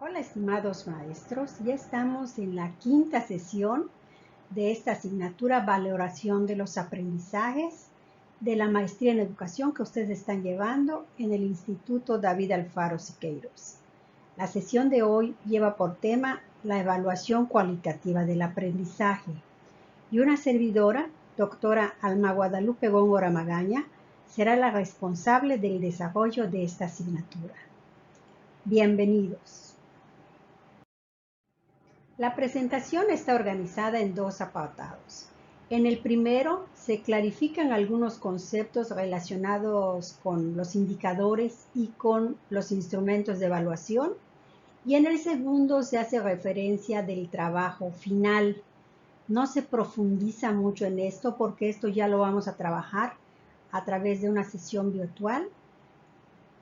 Hola, estimados maestros, ya estamos en la quinta sesión de esta asignatura Valoración de los Aprendizajes de la Maestría en Educación que ustedes están llevando en el Instituto David Alfaro Siqueiros. La sesión de hoy lleva por tema la evaluación cualitativa del aprendizaje y una servidora, doctora Alma Guadalupe Góngora Magaña, será la responsable del desarrollo de esta asignatura. Bienvenidos. La presentación está organizada en dos apartados. En el primero se clarifican algunos conceptos relacionados con los indicadores y con los instrumentos de evaluación. Y en el segundo se hace referencia del trabajo final. No se profundiza mucho en esto porque esto ya lo vamos a trabajar a través de una sesión virtual,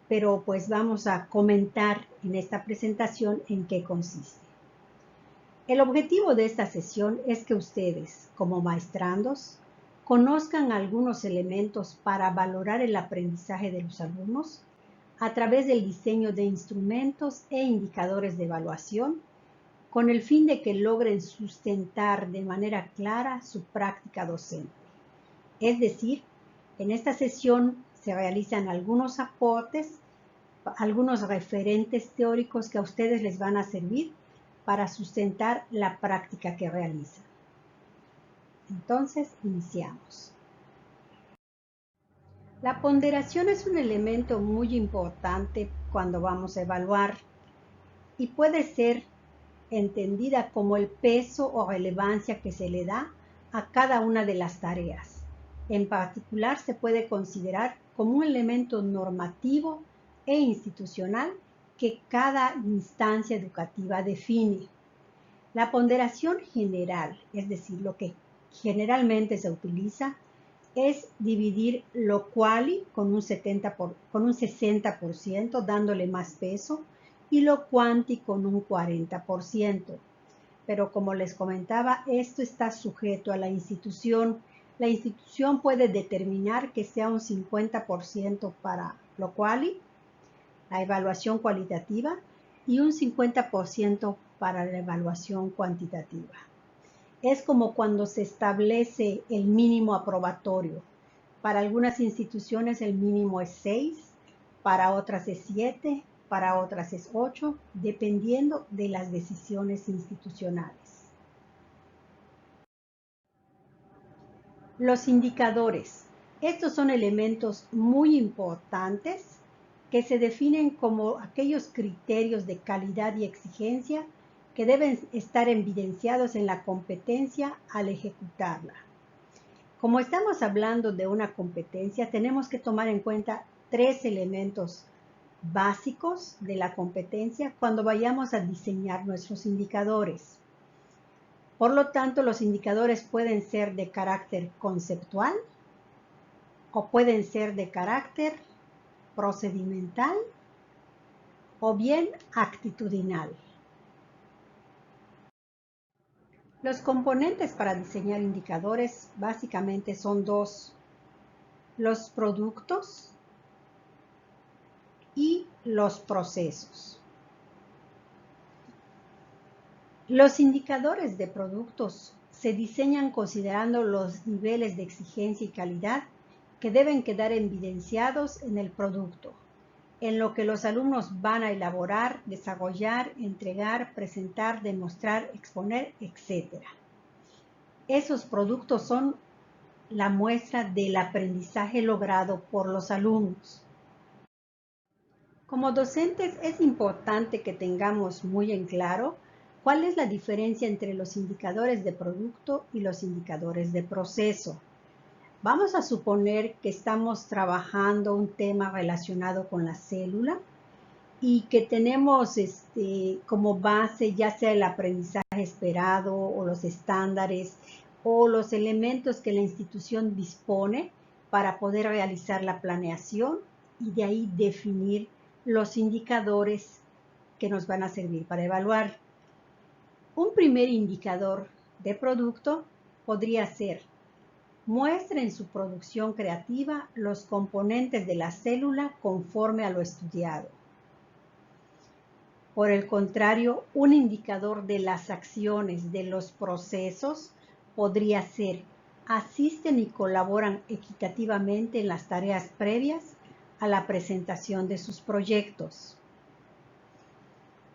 pero pues vamos a comentar en esta presentación en qué consiste. El objetivo de esta sesión es que ustedes, como maestrandos, conozcan algunos elementos para valorar el aprendizaje de los alumnos a través del diseño de instrumentos e indicadores de evaluación, con el fin de que logren sustentar de manera clara su práctica docente. Es decir, en esta sesión se realizan algunos aportes, algunos referentes teóricos que a ustedes les van a servir para sustentar la práctica que realizan. Entonces, iniciamos. La ponderación es un elemento muy importante cuando vamos a evaluar y puede ser entendida como el peso o relevancia que se le da a cada una de las tareas. En particular, se puede considerar como un elemento normativo e institucional que cada instancia educativa define. La ponderación general, es decir, lo que generalmente se utiliza, es dividir lo quali con un 60%, dándole más peso, y lo quanti con un 40%. Pero como les comentaba, esto está sujeto a la institución. La institución puede determinar que sea un 50% para lo quali, la evaluación cualitativa, y un 50% para la evaluación cuantitativa. Es como cuando se establece el mínimo aprobatorio. Para algunas instituciones el mínimo es 6, para otras es 7, para otras es 8, dependiendo de las decisiones institucionales. Los indicadores. Estos son elementos muy importantes que se definen como aquellos criterios de calidad y exigencia que deben estar evidenciados en la competencia al ejecutarla. Como estamos hablando de una competencia, tenemos que tomar en cuenta tres elementos básicos de la competencia cuando vayamos a diseñar nuestros indicadores. Por lo tanto, los indicadores pueden ser de carácter conceptual o pueden ser de carácter procedimental o bien actitudinal. Los componentes para diseñar indicadores básicamente son dos: los productos y los procesos. Los indicadores de productos se diseñan considerando los niveles de exigencia y calidad que deben quedar evidenciados en el producto, en lo que los alumnos van a elaborar, desarrollar, entregar, presentar, demostrar, exponer, etc. Esos productos son la muestra del aprendizaje logrado por los alumnos. Como docentes es importante que tengamos muy en claro cuál es la diferencia entre los indicadores de producto y los indicadores de proceso. Vamos a suponer que estamos trabajando un tema relacionado con la célula y que tenemos como base ya sea el aprendizaje esperado o los estándares o los elementos que la institución dispone para poder realizar la planeación y de ahí definir los indicadores que nos van a servir para evaluar. Un primer indicador de producto podría ser: muestra en su producción creativa los componentes de la célula conforme a lo estudiado. Por el contrario, un indicador de las acciones, de los procesos, podría ser: asisten y colaboran equitativamente en las tareas previas a la presentación de sus proyectos.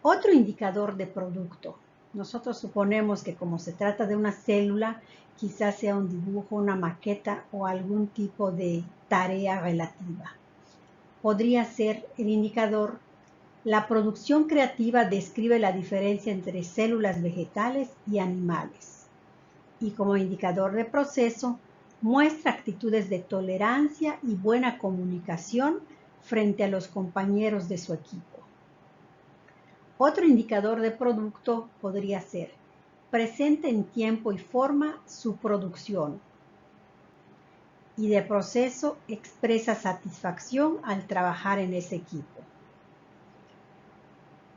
Otro indicador de producto. Nosotros suponemos que como se trata de una célula, quizás sea un dibujo, una maqueta o algún tipo de tarea relativa. Podría ser el indicador: la producción creativa describe la diferencia entre células vegetales y animales. Y como indicador de proceso, muestra actitudes de tolerancia y buena comunicación frente a los compañeros de su equipo. Otro indicador de producto podría ser: presenta en tiempo y forma su producción. Y de proceso, expresa satisfacción al trabajar en ese equipo.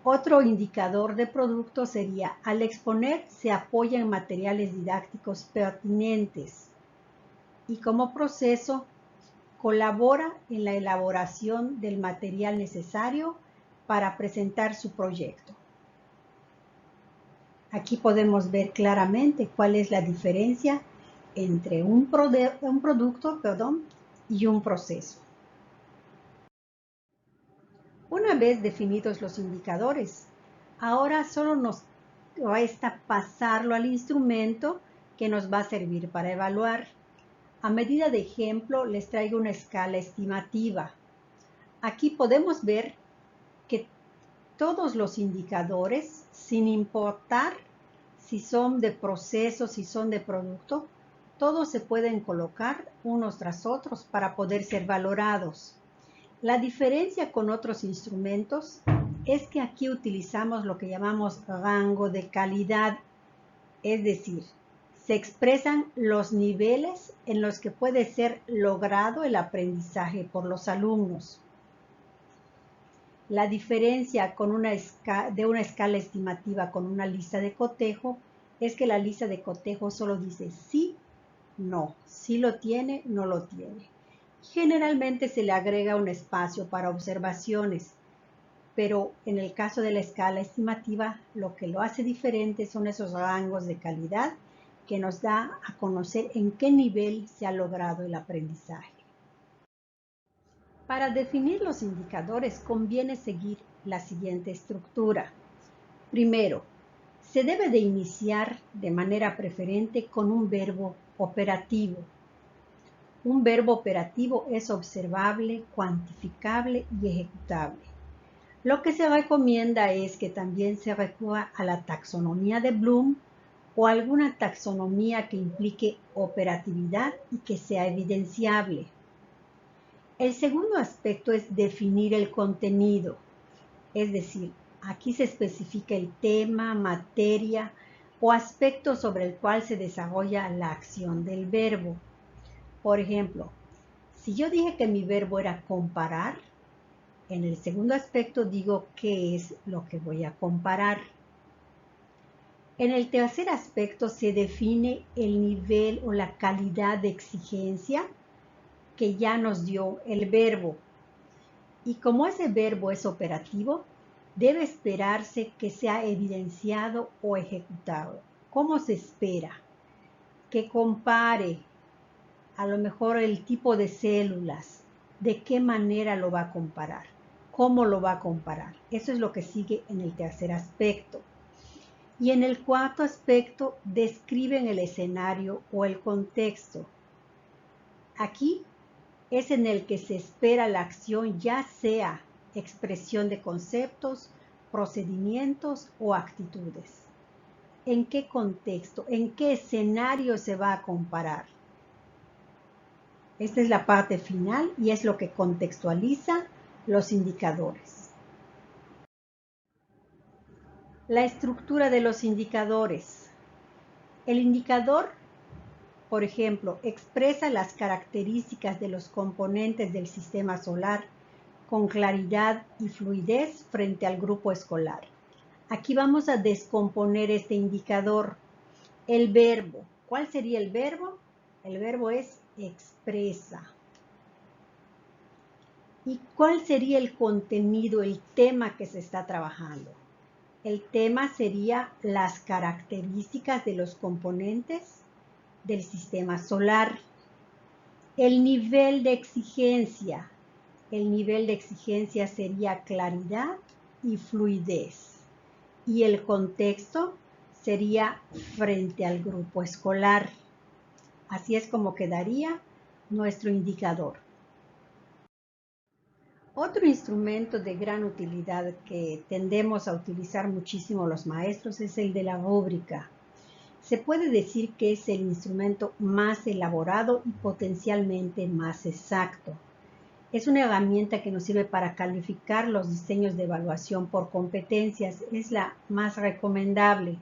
Otro indicador de producto sería: al exponer se apoya en materiales didácticos pertinentes. Y como proceso, colabora en la elaboración del material necesario para presentar su proyecto. Aquí podemos ver claramente cuál es la diferencia entre un producto y un proceso. Una vez definidos los indicadores, ahora solo nos resta pasarlo al instrumento que nos va a servir para evaluar. A medida de ejemplo, les traigo una escala estimativa. Aquí podemos ver que todos los indicadores, sin importar si son de proceso, si son de producto, todos se pueden colocar unos tras otros para poder ser valorados. La diferencia con otros instrumentos es que aquí utilizamos lo que llamamos rango de calidad, es decir, se expresan los niveles en los que puede ser logrado el aprendizaje por los alumnos. La diferencia de una escala estimativa con una lista de cotejo es que la lista de cotejo solo dice sí, no, sí lo tiene, no lo tiene. Generalmente se le agrega un espacio para observaciones, pero en el caso de la escala estimativa, lo que lo hace diferente son esos rangos de calidad que nos da a conocer en qué nivel se ha logrado el aprendizaje. Para definir los indicadores conviene seguir la siguiente estructura. Primero, se debe de iniciar de manera preferente con un verbo operativo. Un verbo operativo es observable, cuantificable y ejecutable. Lo que se recomienda es que también se recurra a la taxonomía de Bloom o alguna taxonomía que implique operatividad y que sea evidenciable. El segundo aspecto es definir el contenido, es decir, aquí se especifica el tema, materia o aspecto sobre el cual se desarrolla la acción del verbo. Por ejemplo, si yo dije que mi verbo era comparar, en el segundo aspecto digo qué es lo que voy a comparar. En el tercer aspecto se define el nivel o la calidad de exigencia que ya nos dio el verbo. Y como ese verbo es operativo, debe esperarse que sea evidenciado o ejecutado. ¿Cómo se espera? Que compare a lo mejor el tipo de células, de qué manera lo va a comparar, cómo lo va a comparar. Eso es lo que sigue en el tercer aspecto. Y en el cuarto aspecto, describen el escenario o el contexto. Aquí es en el que se espera la acción, ya sea expresión de conceptos, procedimientos o actitudes. ¿En qué contexto, en qué escenario se va a comparar? Esta es la parte final y es lo que contextualiza los indicadores. La estructura de los indicadores. El indicador, por ejemplo, expresa las características de los componentes del sistema solar con claridad y fluidez frente al grupo escolar. Aquí vamos a descomponer este indicador. El verbo. ¿Cuál sería el verbo? El verbo es expresa. ¿Y cuál sería el contenido, el tema que se está trabajando? El tema sería las características de los componentes del sistema solar. El nivel de exigencia. El nivel de exigencia sería claridad y fluidez. Y el contexto sería frente al grupo escolar. Así es como quedaría nuestro indicador. Otro instrumento de gran utilidad que tendemos a utilizar muchísimo los maestros es el de la rúbrica. Se puede decir que es el instrumento más elaborado y potencialmente más exacto. Es una herramienta que nos sirve para calificar los diseños de evaluación por competencias. Es la más recomendable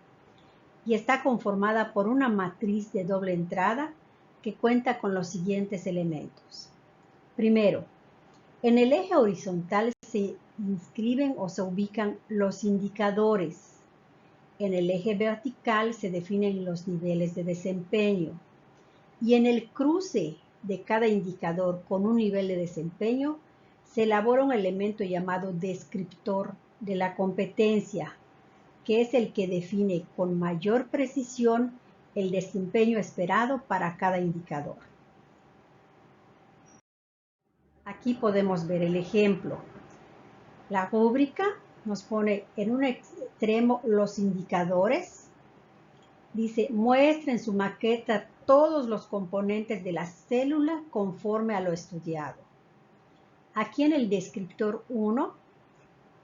y está conformada por una matriz de doble entrada que cuenta con los siguientes elementos. Primero, en el eje horizontal se inscriben o se ubican los indicadores. En el eje vertical se definen los niveles de desempeño. Y en el cruce de cada indicador con un nivel de desempeño, se elabora un elemento llamado descriptor de la competencia, que es el que define con mayor precisión el desempeño esperado para cada indicador. Aquí podemos ver el ejemplo. La rúbrica nos pone en un extremo los indicadores. Dice, muestra en su maqueta todos los componentes de la célula conforme a lo estudiado. Aquí en el descriptor 1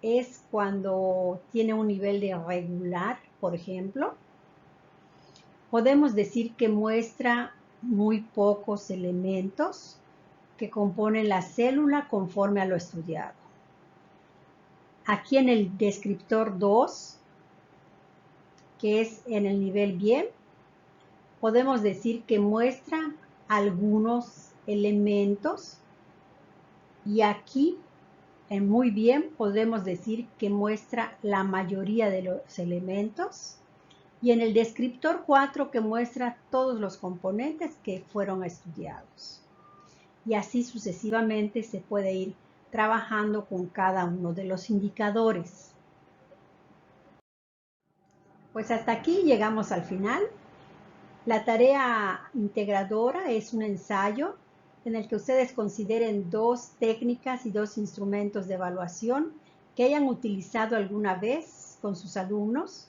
es cuando tiene un nivel de regular, por ejemplo. Podemos decir que muestra muy pocos elementos que componen la célula conforme a lo estudiado. Aquí en el descriptor 2, que es en el nivel bien, podemos decir que muestra algunos elementos y aquí en muy bien podemos decir que muestra la mayoría de los elementos y en el descriptor 4 que muestra todos los componentes que fueron estudiados. Y así sucesivamente se puede ir trabajando con cada uno de los indicadores. Pues hasta aquí llegamos al final. La tarea integradora es un ensayo en el que ustedes consideren dos técnicas y dos instrumentos de evaluación que hayan utilizado alguna vez con sus alumnos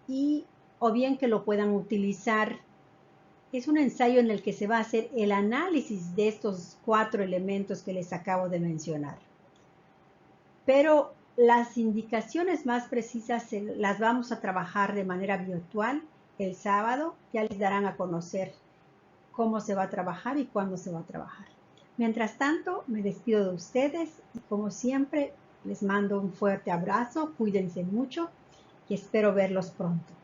y o bien que lo puedan utilizar. Es un ensayo en el que se va a hacer el análisis de estos 4 elementos que les acabo de mencionar. Pero las indicaciones más precisas las vamos a trabajar de manera virtual el sábado. Ya les darán a conocer cómo se va a trabajar y cuándo se va a trabajar. Mientras tanto, me despido de ustedes y como siempre, les mando un fuerte abrazo, cuídense mucho y espero verlos pronto.